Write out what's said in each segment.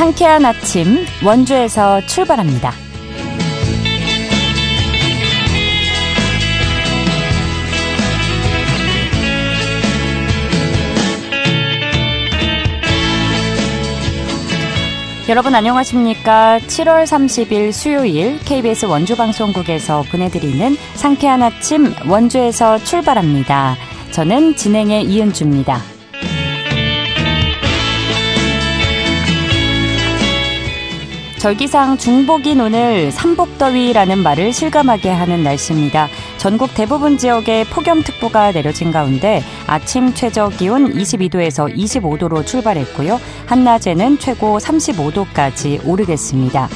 상쾌한 아침 원주에서 출발합니다. 여러분 안녕하십니까? 7월 30일 수요일 KBS 원주방송국에서 보내드리는 상쾌한 아침 원주에서 출발합니다. 저는 진행의 이은주입니다. 절기상 중복인 오늘 삼복더위라는 말을 실감하게 하는 날씨입니다. 전국 대부분 지역에 폭염특보가 내려진 가운데 아침 최저기온 22도에서 25도로 출발했고요. 한낮에는 최고 35도까지 오르겠습니다.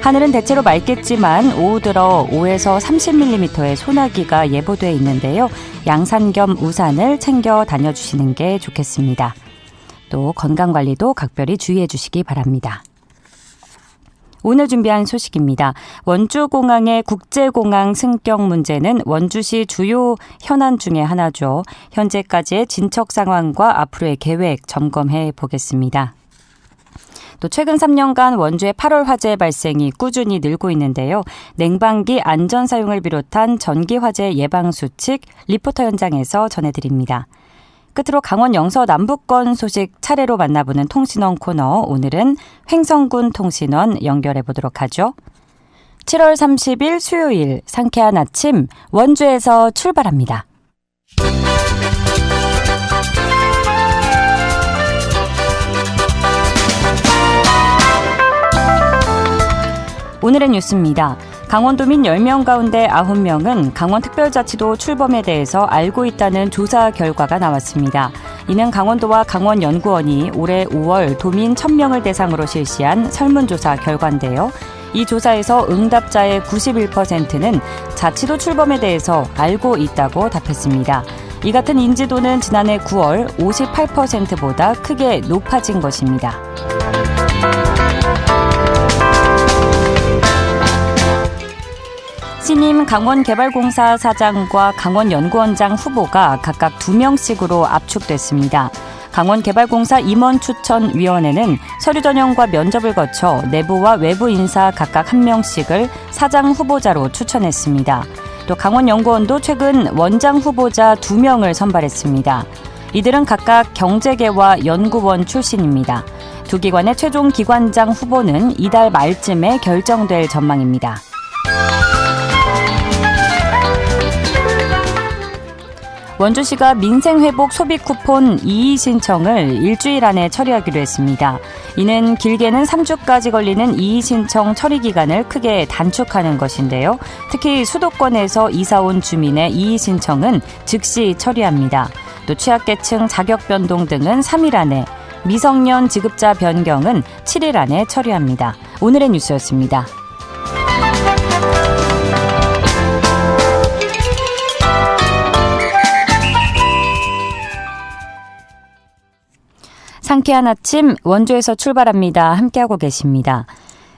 하늘은 대체로 맑겠지만 오후 들어 5에서 30mm의 소나기가 예보돼 있는데요. 양산 겸 우산을 챙겨 다녀주시는 게 좋겠습니다. 또 건강관리도 각별히 주의해 주시기 바랍니다. 오늘 준비한 소식입니다. 원주공항의 국제공항 승격 문제는 원주시 주요 현안 중에 하나죠. 현재까지의 진척 상황과 앞으로의 계획 점검해 보겠습니다. 또 최근 3년간 원주의 8월 화재 발생이 꾸준히 늘고 있는데요. 냉방기 안전 사용을 비롯한 전기 화재 예방 수칙 리포터 현장에서 전해드립니다. 끝으로 강원 영서 남부권 소식 차례로 만나보는 통신원 코너, 오늘은 횡성군 통신원 연결해 보도록 하죠. 7월 30일 수요일 상쾌한 아침 원주에서 출발합니다. 오늘의 뉴스입니다. 강원도민 10명 가운데 9명은 강원특별자치도 출범에 대해서 알고 있다는 조사 결과가 나왔습니다. 이는 강원도와 강원연구원이 올해 5월 도민 1000명을 대상으로 실시한 설문조사 결과인데요. 이 조사에서 응답자의 91%는 자치도 출범에 대해서 알고 있다고 답했습니다. 이 같은 인지도는 지난해 9월 58%보다 크게 높아진 것입니다. 신임 강원개발공사 사장과 강원연구원장 후보가 각각 2명씩으로 압축됐습니다. 강원개발공사 임원추천위원회는 서류 전형과 면접을 거쳐 내부와 외부 인사 각각 1명씩을 사장 후보자로 추천했습니다. 또 강원연구원도 최근 원장 후보자 2명을 선발했습니다. 이들은 각각 경제계와 연구원 출신입니다. 두 기관의 최종 기관장 후보는 이달 말쯤에 결정될 전망입니다. 원주시가 민생회복 소비쿠폰 이의 신청을 일주일 안에 처리하기로 했습니다. 이는 길게는 3주까지 걸리는 이의 신청 처리 기간을 크게 단축하는 것인데요. 특히 수도권에서 이사온 주민의 이의 신청은 즉시 처리합니다. 또 취약계층 자격 변동 등은 3일 안에, 미성년 지급자 변경은 7일 안에 처리합니다. 오늘의 뉴스였습니다. 상쾌한 아침 원주에서 출발합니다. 함께하고 계십니다.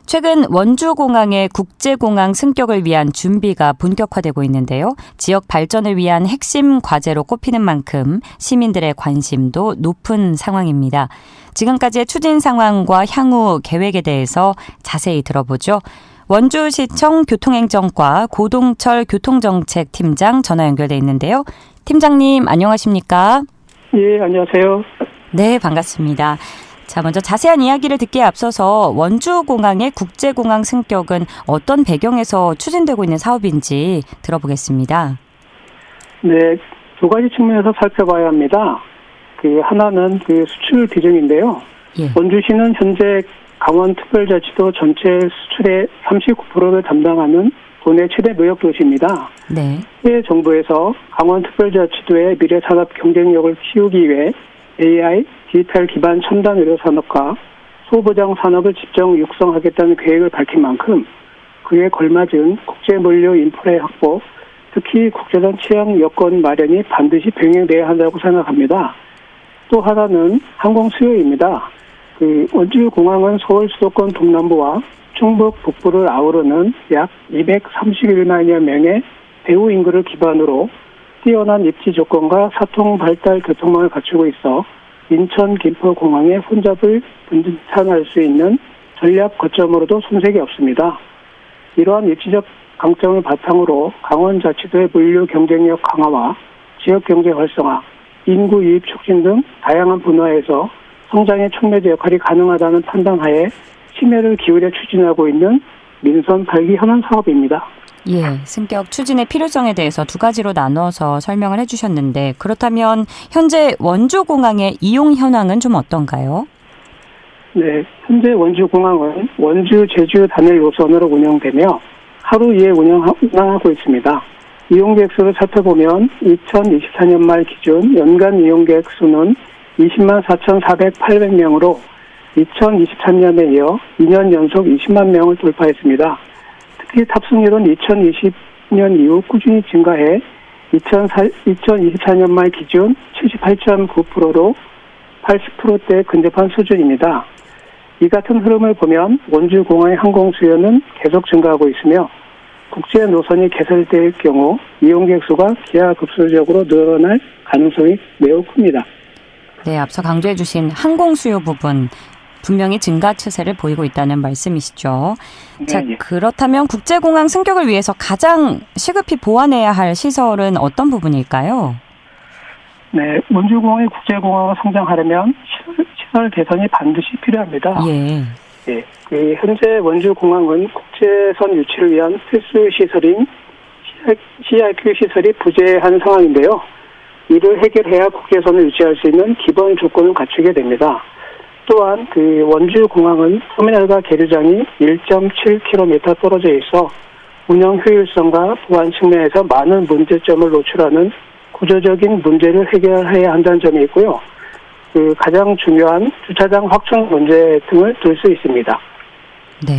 최근 원주공항의 국제공항 승격을 위한 준비가 본격화되고 있는데요. 지역 발전을 위한 핵심 과제로 꼽히는 만큼 시민들의 관심도 높은 상황입니다. 지금까지의 추진 상황과 향후 계획에 대해서 자세히 들어보죠. 원주시청 교통행정과 고동철 교통정책팀장 전화 연결돼 있는데요. 팀장님 안녕하십니까? 예, 안녕하세요. 네, 반갑습니다. 자, 먼저 자세한 이야기를 듣기에 앞서서 원주공항의 국제공항 승격은 어떤 배경에서 추진되고 있는 사업인지 들어보겠습니다. 네, 두 가지 측면에서 살펴봐야 합니다. 하나는 수출 비중인데요. 예. 원주시는 현재 강원특별자치도 전체 수출의 39%를 담당하는 국내 최대 무역 도시입니다. 네. 새 정부에서 강원특별자치도의 미래 산업 경쟁력을 키우기 위해 AI, 디지털 기반 첨단 의료 산업과 소보장 산업을 집중 육성하겠다는 계획을 밝힌 만큼 그에 걸맞은 국제 물류 인프라의 확보, 특히 국제선 취약 여건 마련이 반드시 병행돼야 한다고 생각합니다. 또 하나는 항공 수요입니다. 원주공항은 서울 수도권 동남부와 충북 북부를 아우르는 약 231만여 명의 배후 인구를 기반으로 뛰어난 입지 조건과 사통 발달 교통망을 갖추고 있어 인천 김포공항의 혼잡을 분산할 수 있는 전략 거점으로도 손색이 없습니다. 이러한 입지적 강점을 바탕으로 강원자치도의 물류 경쟁력 강화와 지역경제 활성화, 인구 유입 촉진 등 다양한 분야에서 성장의 촉매제 역할이 가능하다는 판단하에 심혈을 기울여 추진하고 있는 민선 8기 현안 사업입니다. 예, 승격 추진의 필요성에 대해서 두 가지로 나눠서 설명을 해주셨는데 그렇다면 현재 원주공항의 이용 현황은 좀 어떤가요? 네, 현재 원주공항은 원주, 제주 단일 노선으로 운영되며 하루 2회 운항하고 있습니다. 이용객 수를 살펴보면 2024년 말 기준 연간 이용객 수는 20만 4,408명으로 2023년에 이어 2년 연속 20만 명을 돌파했습니다. 특히 탑승률은 2020년 이후 꾸준히 증가해 2024년 말 기준 78.9%로 80%대에 근접한 수준입니다. 이 같은 흐름을 보면 원주공항의 항공 수요는 계속 증가하고 있으며 국제 노선이 개설될 경우 이용객 수가 기하급수적으로 늘어날 가능성이 매우 큽니다. 네, 앞서 강조해 주신 항공 수요 부분 분명히 증가 추세를 보이고 있다는 말씀이시죠. 네, 자, 예. 그렇다면 국제공항 승격을 위해서 가장 시급히 보완해야 할 시설은 어떤 부분일까요? 네, 원주공항이 국제공항으로 성장하려면 시설 개선이 반드시 필요합니다. 예. 예, 현재 원주공항은 국제선 유치를 위한 필수 시설인 CRQ 시설이 부재한 상황인데요. 이를 해결해야 국제선을 유치할 수 있는 기본 조건을 갖추게 됩니다. 또한 원주공항은 터미널과 계류장이 1.7km 떨어져 있어 운영 효율성과 보안 측면에서 많은 문제점을 노출하는 구조적인 문제를 해결해야 한다는 점이 있고요. 가장 중요한 주차장 확충 문제 등을 들 수 있습니다. 네.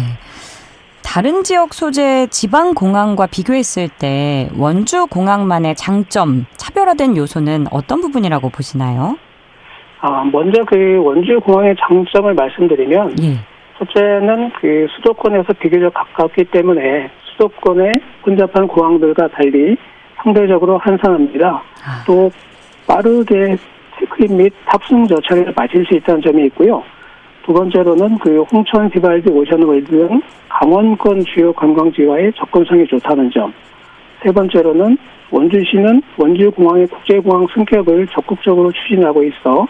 다른 지역 소재 지방 공항과 비교했을 때 원주 공항만의 장점, 차별화된 요소는 어떤 부분이라고 보시나요? 먼저 원주 공항의 장점을 말씀드리면, 예. 첫째는 수도권에서 비교적 가깝기 때문에 수도권의 혼잡한 공항들과 달리 상대적으로 한산합니다. 또 빠르게 체크인 및 탑승 절차를 마칠 수 있다는 점이 있고요. 두 번째로는 홍천 비발디 오션월드 등 강원권 주요 관광지와의 접근성이 좋다는 점. 세 번째로는 원주시는 원주공항의 국제공항 승격을 적극적으로 추진하고 있어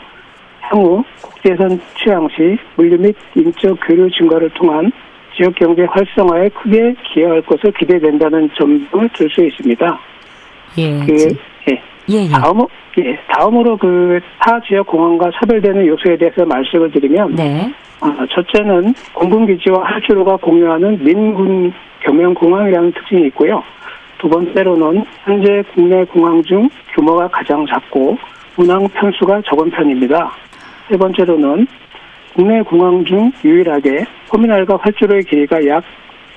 향후 국제선 취항 시 물류 및 인적 교류 증가를 통한 지역경제 활성화에 크게 기여할 것을 기대된다는 점을 들 수 있습니다. 예. 다음으로 타 지역 공항과 차별되는 요소에 대해서 말씀을 드리면, 네. 첫째는 공군기지와 활주로가 공유하는 민군 겸용공항이라는 특징이 있고요. 두 번째로는 현재 국내 공항 중 규모가 가장 작고 운항 편수가 적은 편입니다. 세 번째로는 국내 공항 중 유일하게 터미널과 활주로의 길이가 약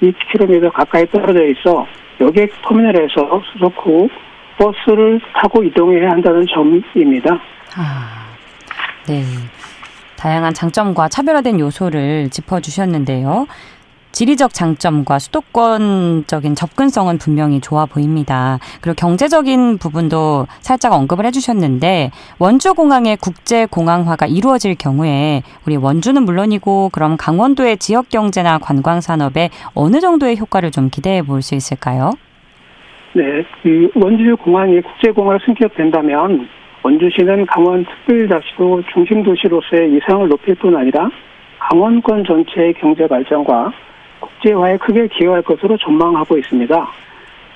2km 가까이 떨어져 있어 여객 터미널에서 수속 후 버스를 타고 이동해야 한다는 점입니다. 네. 다양한 장점과 차별화된 요소를 짚어주셨는데요. 지리적 장점과 수도권적인 접근성은 분명히 좋아 보입니다. 그리고 경제적인 부분도 살짝 언급을 해주셨는데 원주공항의 국제공항화가 이루어질 경우에 우리 원주는 물론이고 그럼 강원도의 지역경제나 관광산업에 어느 정도의 효과를 좀 기대해 볼 수 있을까요? 네, 원주공항이 국제공항으로 승격된다면 원주시는 강원특별자치도 중심도시로서의 위상을 높일 뿐 아니라 강원권 전체의 경제 발전과 국제화에 크게 기여할 것으로 전망하고 있습니다.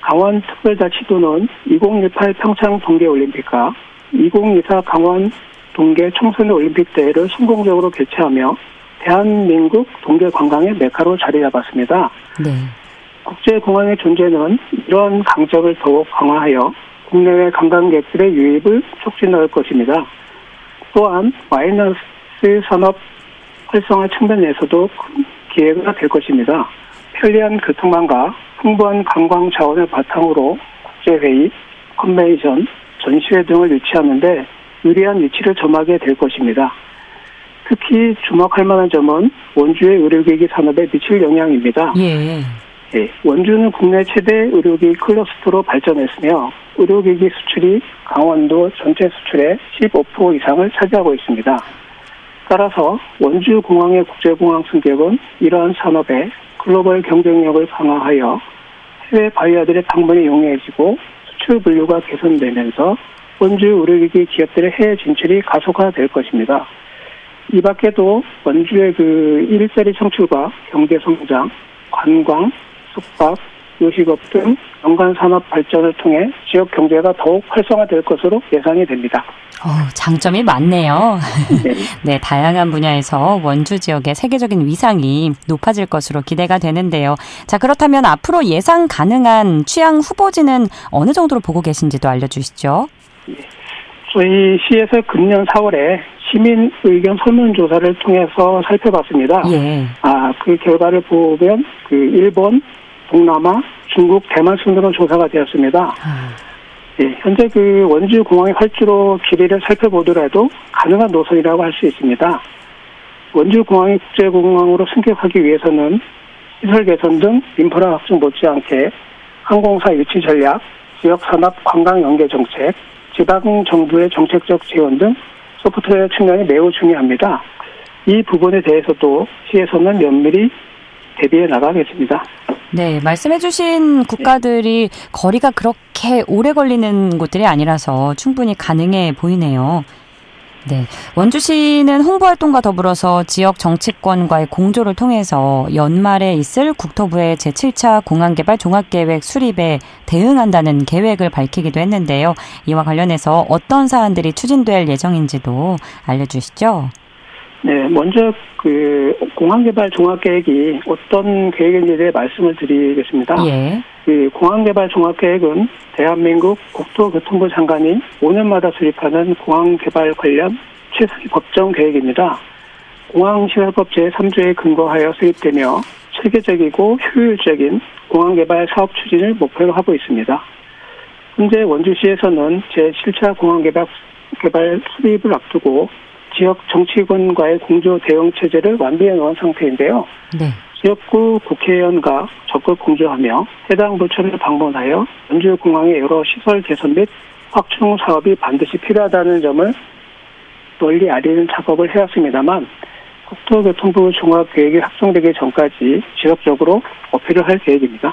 강원특별자치도는 2018 평창 동계올림픽과 2024 강원 동계 청소년 올림픽 대회를 성공적으로 개최하며 대한민국 동계관광의 메카로 자리 잡았습니다. 네. 국제공항의 존재는 이러한 강점을 더욱 강화하여 국내외 관광객들의 유입을 촉진할 것입니다. 또한 마이너스 산업 활성화 측면에서도 큰 기회가 될 것입니다. 편리한 교통망과 풍부한 관광 자원을 바탕으로 국제회의, 컨벤션, 전시회 등을 유치하는 데 유리한 위치를 점하게 될 것입니다. 특히 주목할 만한 점은 원주의 의료기기 산업에 미칠 영향입니다. 원주는 국내 최대 의료기기 클러스터로 발전했으며 의료기기 수출이 강원도 전체 수출의 15% 이상을 차지하고 있습니다. 따라서 원주공항의 국제공항 승격은 이러한 산업의 글로벌 경쟁력을 강화하여 해외 바이어들의 방문이 용이해지고 수출 분류가 개선되면서 원주 의료기기 기업들의 해외 진출이 가속화될 것입니다. 이 밖에도 원주의 일자리 창출과 경제 성장, 관광, 숙박, 요식업 등 연관 산업 발전을 통해 지역 경제가 더욱 활성화될 것으로 예상이 됩니다. 장점이 많네요. 네. 네, 다양한 분야에서 원주 지역의 세계적인 위상이 높아질 것으로 기대가 되는데요. 자, 그렇다면 앞으로 예상 가능한 취향 후보지는 어느 정도로 보고 계신지도 알려주시죠. 네. 저희 시에서 금년 4월에 시민 의견 설문조사를 통해서 살펴봤습니다. 예. 그 결과를 보면 일본, 동남아, 중국, 대만 순으로 조사가 되었습니다. 예, 현재 원주 공항의 활주로 길이를 살펴보더라도 가능한 노선이라고 할 수 있습니다. 원주 공항이 국제공항으로 승격하기 위해서는 시설 개선 등 인프라 확충 못지않게 항공사 유치 전략, 지역 산업 관광 연계 정책, 지방 정부의 정책적 지원 등 소프트웨어 측면이 매우 중요합니다. 이 부분에 대해서도 시에서는 면밀히 대비해 나가겠습니다. 네, 말씀해주신 국가들이 거리가 그렇게 오래 걸리는 곳들이 아니라서 충분히 가능해 보이네요. 네, 원주시는 홍보활동과 더불어서 지역 정치권과의 공조를 통해서 연말에 있을 국토부의 제7차 공항개발 종합계획 수립에 대응한다는 계획을 밝히기도 했는데요. 이와 관련해서 어떤 사안들이 추진될 예정인지도 알려주시죠. 네, 먼저 공항개발 종합계획이 어떤 계획인지에 대해 말씀을 드리겠습니다. 예. 공항개발 종합계획은 대한민국 국토교통부 장관이 5년마다 수립하는 공항개발 관련 최상위 법정 계획입니다. 공항시설법 제3조에 근거하여 수립되며 체계적이고 효율적인 공항개발 사업 추진을 목표로 하고 있습니다. 현재 원주시에서는 제7차 공항개발 수립을 앞두고 지역 정치권과의 공조 대응 체제를 완비해 놓은 상태인데요. 네. 지역구 국회의원과 적극 공조하며 해당 부처를 방문하여 원주공항의 여러 시설 개선 및 확충 사업이 반드시 필요하다는 점을 널리 알리는 작업을 해왔습니다만 국토교통부 종합계획이 확정되기 전까지 지속적으로 어필을 할 계획입니다.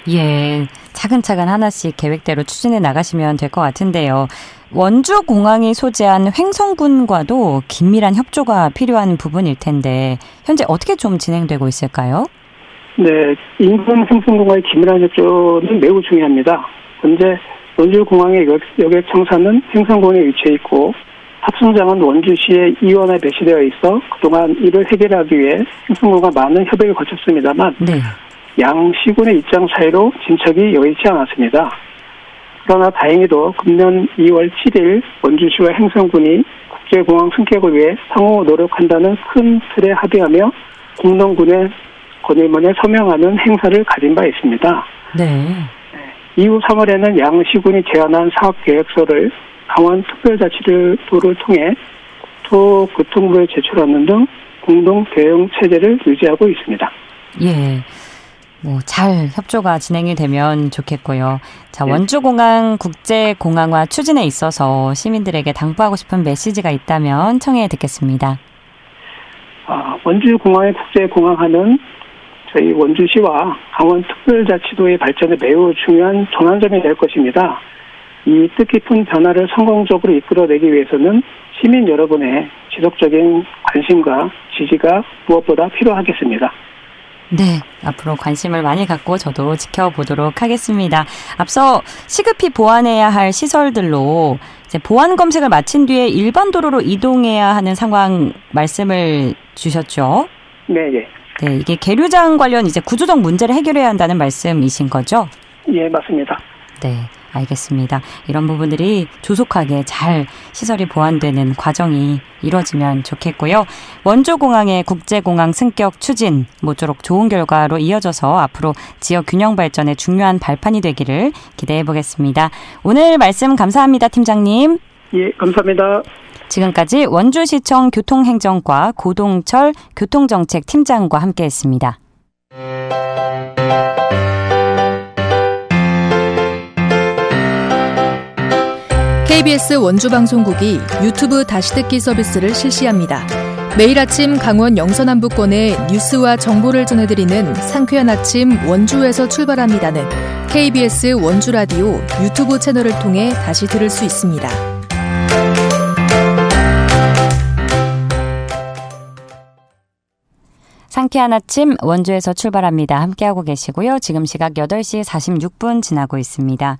예, 차근차근 하나씩 계획대로 추진해 나가시면 될 것 같은데요. 원주공항이 소재한 횡성군과도 긴밀한 협조가 필요한 부분일 텐데 현재 어떻게 좀 진행되고 있을까요? 네, 인근 횡성군과의 긴밀한 협조는 매우 중요합니다. 현재 원주공항의 여객 청사는 횡성군에 위치해 있고 탑승장은 원주시의 이원에 배치되어 있어 그동안 이를 해결하기 위해 횡성군과 많은 협의를 거쳤습니다만 네. 양 시군의 입장 차이로 진척이 여의치 않았습니다. 그러나 다행히도 금년 2월 7일 원주시와 횡성군이 국제공항 승격을 위해 상호 노력한다는 큰 틀에 합의하며 공동군의 건의문에 서명하는 행사를 가진 바 있습니다. 네. 이후 3월에는 양 시군이 제안한 사업계획서를 강원특별자치도를 통해 국토교통부에 제출하는 등 공동 대응 체제를 유지하고 있습니다. 예. 잘 협조가 진행이 되면 좋겠고요. 자, 원주공항 국제공항화 추진에 있어서 시민들에게 당부하고 싶은 메시지가 있다면 청해 듣겠습니다. 원주공항의 국제공항화는 저희 원주시와 강원특별자치도의 발전에 매우 중요한 전환점이 될 것입니다. 이 뜻깊은 변화를 성공적으로 이끌어내기 위해서는 시민 여러분의 지속적인 관심과 지지가 무엇보다 필요하겠습니다. 네, 앞으로 관심을 많이 갖고 저도 지켜보도록 하겠습니다. 앞서 시급히 보완해야 할 시설들로 이제 보완 검색을 마친 뒤에 일반 도로로 이동해야 하는 상황 말씀을 주셨죠? 네, 예. 네, 이게 계류장 관련 이제 구조적 문제를 해결해야 한다는 말씀이신 거죠? 예, 맞습니다. 네. 알겠습니다. 이런 부분들이 조속하게 잘 시설이 보완되는 과정이 이루어지면 좋겠고요. 원주공항의 국제공항 승격 추진 모쪼록 좋은 결과로 이어져서 앞으로 지역 균형 발전에 중요한 발판이 되기를 기대해 보겠습니다. 오늘 말씀 감사합니다, 팀장님. 예, 감사합니다. 지금까지 원주시청 교통행정과 고동철 교통정책 팀장과 함께했습니다. KBS 원주방송국이 유튜브 다시 듣기 서비스를 실시합니다. 매일 아침 강원 영서남부권의 뉴스와 정보를 전해드리는 상쾌한 아침 원주에서 출발합니다는 KBS 원주라디오 유튜브 채널을 통해 다시 들을 수 있습니다. 상쾌한 아침 원주에서 출발합니다. 함께하고 계시고요. 지금 시각 8시 46분 지나고 있습니다.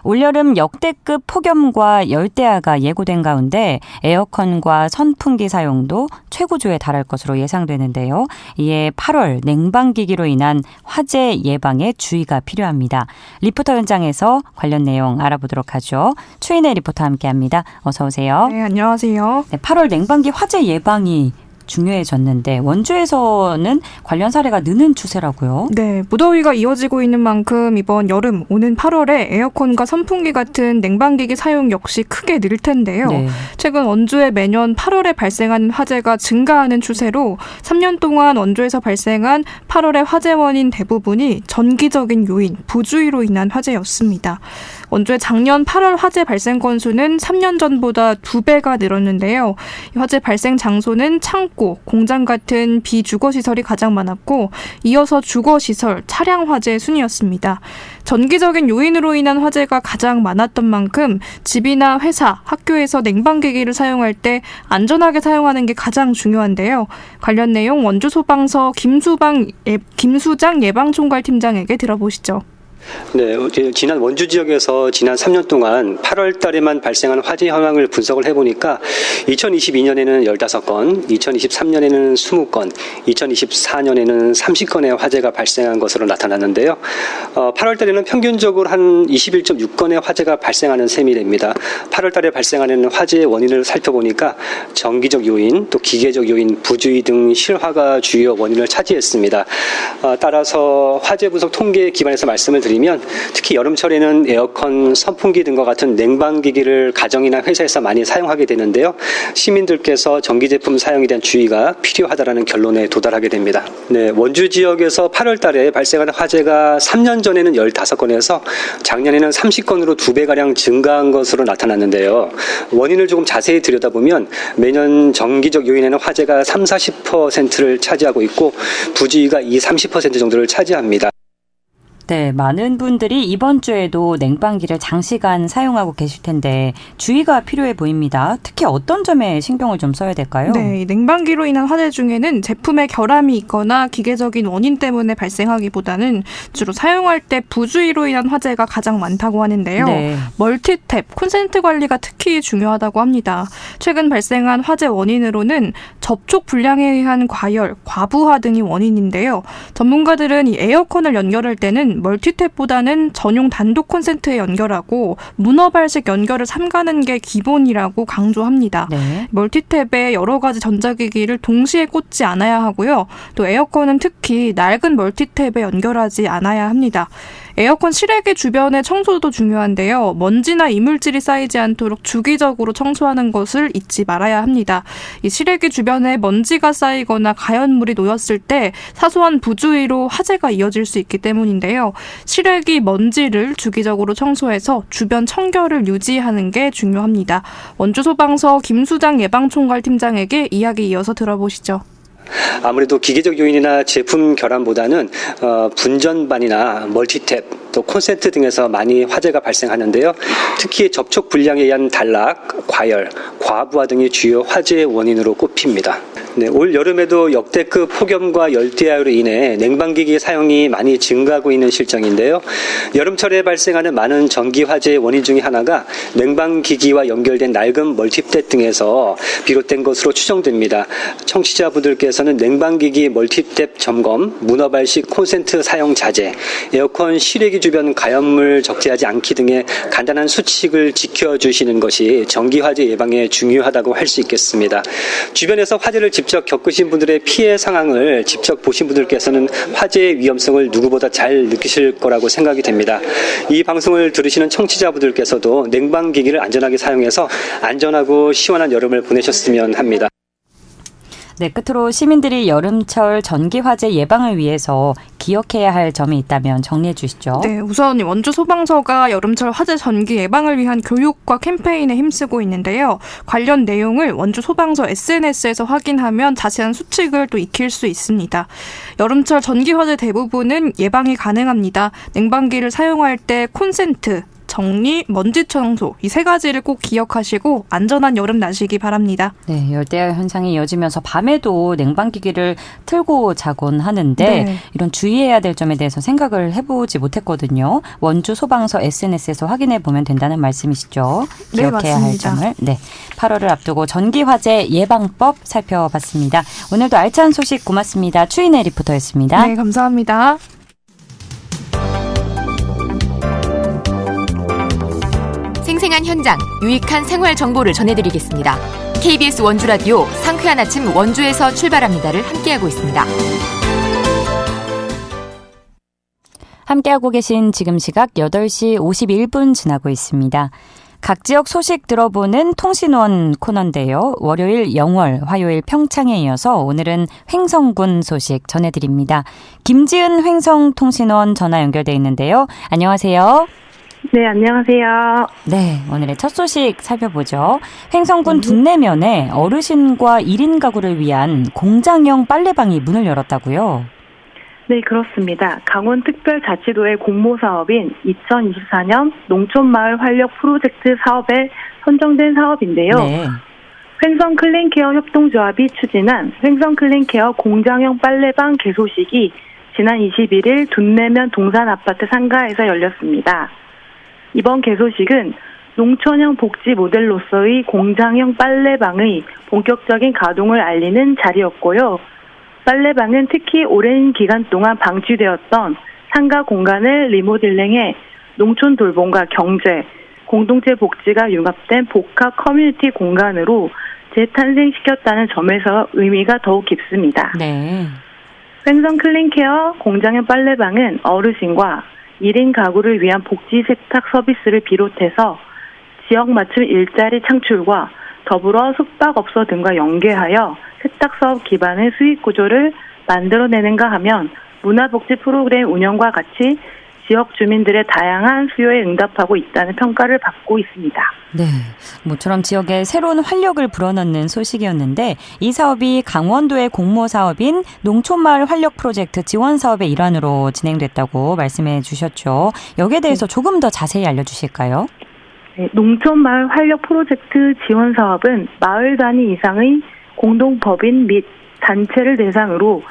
올여름 역대급 폭염과 열대야가 예고된 가운데 에어컨과 선풍기 사용도 최고조에 달할 것으로 예상되는데요. 이에 8월 냉방기기로 인한 화재 예방에 주의가 필요합니다. 리포터 현장에서 관련 내용 알아보도록 하죠. 추인혜 리포터 함께합니다. 어서 오세요. 네, 안녕하세요. 네, 8월 냉방기 화재 예방이 중요해졌는데 원주에서는 관련 사례가 느는 추세라고요? 네, 무더위가 이어지고 있는 만큼 이번 여름 오는 8월에 에어컨과 선풍기 같은 냉방기기 사용 역시 크게 늘 텐데요. 네. 최근 원주에 매년 8월에 발생하는 화재가 증가하는 추세로 3년 동안 원주에서 발생한 8월의 화재 원인 대부분이 전기적인 요인, 부주의로 인한 화재였습니다. 원주의 작년 8월 화재 발생 건수는 3년 전보다 2배가 늘었는데요. 화재 발생 장소는 창고, 공장 같은 비주거시설이 가장 많았고 이어서 주거시설, 차량 화재 순이었습니다. 전기적인 요인으로 인한 화재가 가장 많았던 만큼 집이나 회사, 학교에서 냉방기기를 사용할 때 안전하게 사용하는 게 가장 중요한데요. 관련 내용 원주소방서 김수장 예방총괄팀장에게 들어보시죠. 네, 지난 원주 지역에서 지난 3년 동안 8월 달에만 발생한 화재 현황을 분석을 해보니까 2022년에는 15건, 2023년에는 20건, 2024년에는 30건의 화재가 발생한 것으로 나타났는데요. 8월 달에는 평균적으로 한 21.6건의 화재가 발생하는 셈이 됩니다. 8월 달에 발생하는 화재의 원인을 살펴보니까 전기적 요인, 또 기계적 요인, 부주의 등 실화가 주요 원인을 차지했습니다. 따라서 화재 분석 통계에 기반해서 말씀을 드리면 특히 여름철에는 에어컨, 선풍기 등과 같은 냉방기기를 가정이나 회사에서 많이 사용하게 되는데요. 시민들께서 전기제품 사용에 대한 주의가 필요하다는 결론에 도달하게 됩니다. 네, 원주 지역에서 8월 달에 발생한 화재가 3년 전에는 15건에서 작년에는 30건으로 2배가량 증가한 것으로 나타났는데요. 원인을 조금 자세히 들여다보면 매년 전기적 요인에는 화재가 30-40%를 차지하고 있고 부주의가 30% 정도를 차지합니다. 네, 많은 분들이 이번 주에도 냉방기를 장시간 사용하고 계실 텐데 주의가 필요해 보입니다. 특히 어떤 점에 신경을 좀 써야 될까요? 네, 냉방기로 인한 화재 중에는 제품에 결함이 있거나 기계적인 원인 때문에 발생하기보다는 주로 사용할 때 부주의로 인한 화재가 가장 많다고 하는데요. 네. 멀티탭, 콘센트 관리가 특히 중요하다고 합니다. 최근 발생한 화재 원인으로는 접촉 불량에 의한 과열, 과부하 등이 원인인데요. 전문가들은 이 에어컨을 연결할 때는 멀티탭보다는 전용 단독 콘센트에 연결하고 문어발식 연결을 삼가는 게 기본이라고 강조합니다. 네. 멀티탭에 여러 가지 전자기기를 동시에 꽂지 않아야 하고요. 또 에어컨은 특히 낡은 멀티탭에 연결하지 않아야 합니다. 에어컨 실외기 주변의 청소도 중요한데요. 먼지나 이물질이 쌓이지 않도록 주기적으로 청소하는 것을 잊지 말아야 합니다. 이 실외기 주변에 먼지가 쌓이거나 가연물이 놓였을 때 사소한 부주의로 화재가 이어질 수 있기 때문인데요. 실외기 먼지를 주기적으로 청소해서 주변 청결을 유지하는 게 중요합니다. 원주소방서 김수장 예방총괄팀장에게 이야기 이어서 들어보시죠. 아무래도 기계적 요인이나 제품 결함보다는 분전반이나 멀티탭, 또 콘센트 등에서 많이 화재가 발생하는데요. 특히 접촉 불량에 의한 단락, 과열, 과부하 등이 주요 화재의 원인으로 꼽힙니다. 네, 올 여름에도 역대급 폭염과 열대야로 인해 냉방기기 사용이 많이 증가하고 있는 실정인데요. 여름철에 발생하는 많은 전기 화재의 원인 중에 하나가 냉방기기와 연결된 낡은 멀티탭 등에서 비롯된 것으로 추정됩니다. 청취자분들께서는 냉방기기 멀티탭 점검, 문어발식 콘센트 사용 자제, 에어컨 실외기 주변 가연물 적재하지 않기 등의 간단한 수칙을 지켜주시는 것이 전기화재 예방에 중요하다고 할 수 있겠습니다. 주변에서 화재를 직접 겪으신 분들의 피해 상황을 직접 보신 분들께서는 화재의 위험성을 누구보다 잘 느끼실 거라고 생각이 됩니다. 이 방송을 들으시는 청취자분들께서도 냉방기기를 안전하게 사용해서 안전하고 시원한 여름을 보내셨으면 합니다. 네, 끝으로 시민들이 여름철 전기 화재 예방을 위해서 기억해야 할 점이 있다면 정리해 주시죠. 네, 우선 원주 소방서가 여름철 화재 전기 예방을 위한 교육과 캠페인에 힘쓰고 있는데요. 관련 내용을 원주 소방서 SNS에서 확인하면 자세한 수칙을 또 익힐 수 있습니다. 여름철 전기 화재 대부분은 예방이 가능합니다. 냉방기를 사용할 때 콘센트, 정리, 먼지 청소 이 세 가지를 꼭 기억하시고 안전한 여름 나시기 바랍니다. 네, 열대야 현상이 이어지면서 밤에도 냉방기기를 틀고 자곤 하는데 네. 이런 주의해야 될 점에 대해서 생각을 해보지 못했거든요. 원주 소방서 SNS에서 확인해 보면 된다는 말씀이시죠? 네, 기억해야 할 맞습니다. 점을. 네, 8월을 앞두고 전기 화재 예방법 살펴봤습니다. 오늘도 알찬 소식 고맙습니다. 추인혜 리포터였습니다. 네, 감사합니다. 생생한 현장, 유익한 생활 정보를 전해드리겠습니다. KBS 원주라디오 상쾌한 아침 원주에서 출발합니다를 함께하고 있습니다. 함께하고 계신 지금 시각 8시 51분 지나고 있습니다. 각 지역 소식 들어보는 통신원 코너인데요. 월요일 영월, 화요일 평창에 이어서 오늘은 횡성군 소식 전해드립니다. 김지은 횡성통신원 전화 연결돼 있는데요. 안녕하세요. 네, 안녕하세요. 네, 오늘의 첫 소식 살펴보죠. 횡성군 둔내면에 어르신과 1인 가구를 위한 공장형 빨래방이 문을 열었다고요? 네, 그렇습니다. 강원특별자치도의 공모사업인 2024년 농촌마을 활력 프로젝트 사업에 선정된 사업인데요. 네. 횡성클린케어 협동조합이 추진한 횡성클린케어 공장형 빨래방 개소식이 지난 21일 둔내면 동산아파트 상가에서 열렸습니다. 이번 개소식은 농촌형 복지 모델로서의 공장형 빨래방의 본격적인 가동을 알리는 자리였고요. 빨래방은 특히 오랜 기간 동안 방치되었던 상가 공간을 리모델링해 농촌 돌봄과 경제, 공동체 복지가 융합된 복합 커뮤니티 공간으로 재탄생시켰다는 점에서 의미가 더욱 깊습니다. 네. 횡성 클린케어 공장형 빨래방은 어르신과 1인 가구를 위한 복지 세탁 서비스를 비롯해서 지역 맞춤 일자리 창출과 더불어 숙박업소 등과 연계하여 세탁 사업 기반의 수익 구조를 만들어내는가 하면 문화복지 프로그램 운영과 같이 지역 주민들의 다양한 수요에 응답하고 있다는 평가를 받고 있습니다. 네, 모처럼 지역에 새로운 활력을 불어넣는 소식이었는데 이 사업이 강원도의 공모 사업인 농촌마을 활력 프로젝트 지원 사업의 일환으로 진행됐다고 말씀해 주셨죠. 여기에 대해서 조금 더 자세히 알려주실까요? 네, 농촌마을 활력 프로젝트 지원 사업은 마을 단위 이상의 공동법인 및 단체를 대상으로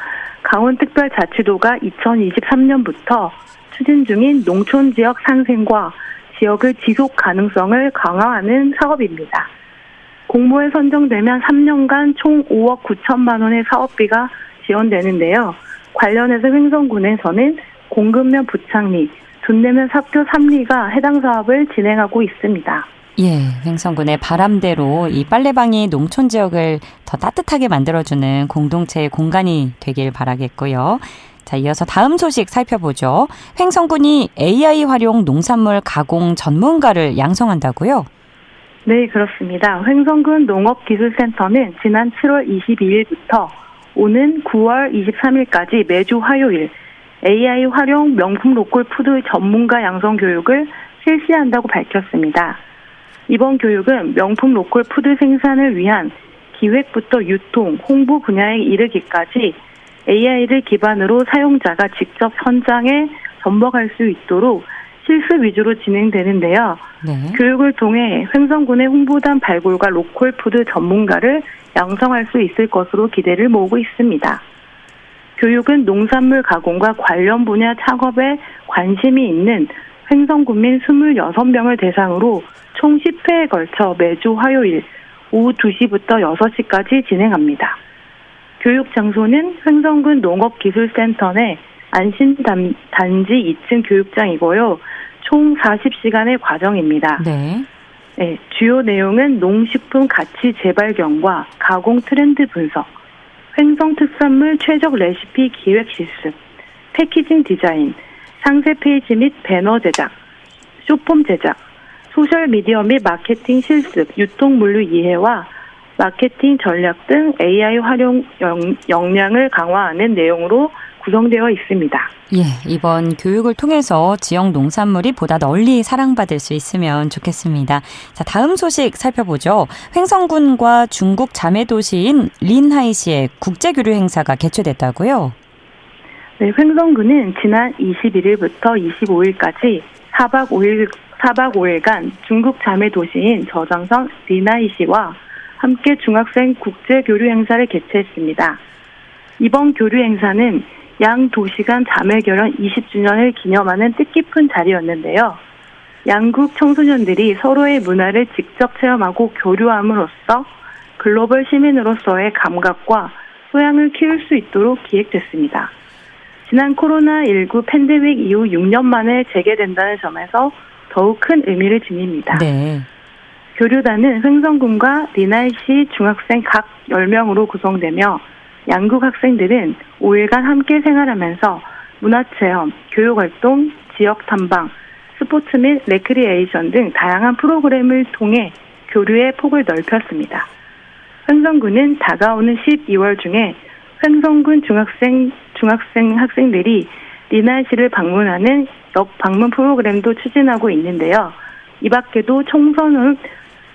강원특별자치도가 2023년부터 추진 중인 농촌 지역 상생과 지역의 지속 가능성을 강화하는 사업입니다. 공모에 선정되면 3년간 총 5억 9천만 원의 사업비가 지원되는데요. 관련해서 횡성군에서는 공급면 부착리, 둔내면 사표 3리가 해당 사업을 진행하고 있습니다. 예, 횡성군의 바람대로 이 빨래방이 농촌 지역을 더 따뜻하게 만들어주는 공동체의 공간이 되길 바라겠고요. 자, 이어서 다음 소식 살펴보죠. 횡성군이 AI 활용 농산물 가공 전문가를 양성한다고요? 네, 그렇습니다. 횡성군 농업기술센터는 지난 7월 22일부터 오는 9월 23일까지 매주 화요일 AI 활용 명품 로컬 푸드 전문가 양성 교육을 실시한다고 밝혔습니다. 이번 교육은 명품 로컬 푸드 생산을 위한 기획부터 유통, 홍보 분야에 이르기까지 AI를 기반으로 사용자가 직접 현장에 접목할 수 있도록 실습 위주로 진행되는데요. 네. 교육을 통해 횡성군의 홍보단 발굴과 로컬 푸드 전문가를 양성할 수 있을 것으로 기대를 모으고 있습니다. 교육은 농산물 가공과 관련 분야 창업에 관심이 있는 횡성군민 26명을 대상으로 총 10회에 걸쳐 매주 화요일 오후 2시부터 6시까지 진행합니다. 교육 장소는 횡성군 농업기술센터 내 안심단지 2층 교육장이고요. 총 40시간의 과정입니다. 네. 네, 주요 내용은 농식품 가치 재발견과 가공 트렌드 분석, 횡성 특산물 최적 레시피 기획 실습, 패키징 디자인, 상세 페이지 및 배너 제작, 쇼폼 제작, 소셜미디어 및 마케팅 실습, 유통 물류 이해와 마케팅 전략 등 AI 활용 역량을 강화하는 내용으로 구성되어 있습니다. 예, 이번 교육을 통해서 지역 농산물이 보다 널리 사랑받을 수 있으면 좋겠습니다. 자, 다음 소식 살펴보죠. 횡성군과 중국 자매도시인 린하이시의 국제교류 행사가 개최됐다고요? 네, 횡성군은 지난 21일부터 25일까지 4박 5일간 중국 자매도시인 저장성 린하이시와 함께 중학생 국제교류 행사를 개최했습니다. 이번 교류 행사는 양 도시 간 자매 결혼 20주년을 기념하는 뜻깊은 자리였는데요. 양국 청소년들이 서로의 문화를 직접 체험하고 교류함으로써 글로벌 시민으로서의 감각과 소양을 키울 수 있도록 기획됐습니다. 지난 코로나19 팬데믹 이후 6년 만에 재개된다는 점에서 더욱 큰 의미를 지닙니다. 네. 교류단은 횡성군과 린하이시 중학생 각 10명으로 구성되며 양국 학생들은 5일간 함께 생활하면서 문화체험, 교육활동, 지역탐방, 스포츠 및 레크리에이션 등 다양한 프로그램을 통해 교류의 폭을 넓혔습니다. 횡성군은 다가오는 12월 중에 횡성군 학생들이 린하이시를 방문하는 역방문 프로그램도 추진하고 있는데요. 이 밖에도 총선 후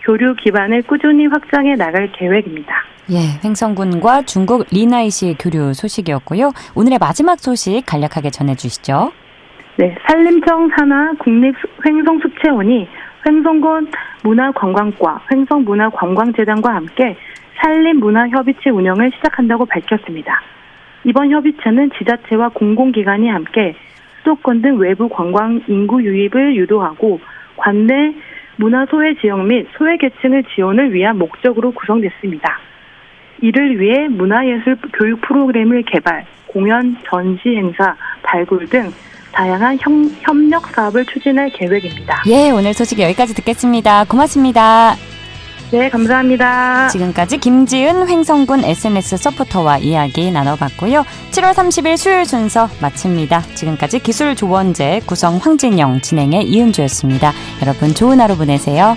교류 기반을 꾸준히 확장해 나갈 계획입니다. 예, 횡성군과 중국 린하이시 교류 소식이었고요. 오늘의 마지막 소식 간략하게 전해주시죠. 네, 산림청 산하 국립횡성축체원이 횡성군 문화관광과 횡성문화관광재단과 함께 산림문화협의체 운영을 시작한다고 밝혔습니다. 이번 협의체는 지자체와 공공기관이 함께 수도권 등 외부 관광 인구 유입을 유도하고 관내 문화 소외 지역 및 소외 계층의 지원을 위한 목적으로 구성됐습니다. 이를 위해 문화예술 교육 프로그램을 개발, 공연, 전시 행사, 발굴 등 다양한 협력 사업을 추진할 계획입니다. 예, 오늘 소식 여기까지 듣겠습니다. 고맙습니다. 네, 감사합니다. 지금까지 김지은 횡성군 SNS 서포터와 이야기 나눠봤고요. 7월 30일 수요일 순서 마칩니다. 지금까지 기술 조원재, 구성 황진영, 진행의 이은주였습니다. 여러분 좋은 하루 보내세요.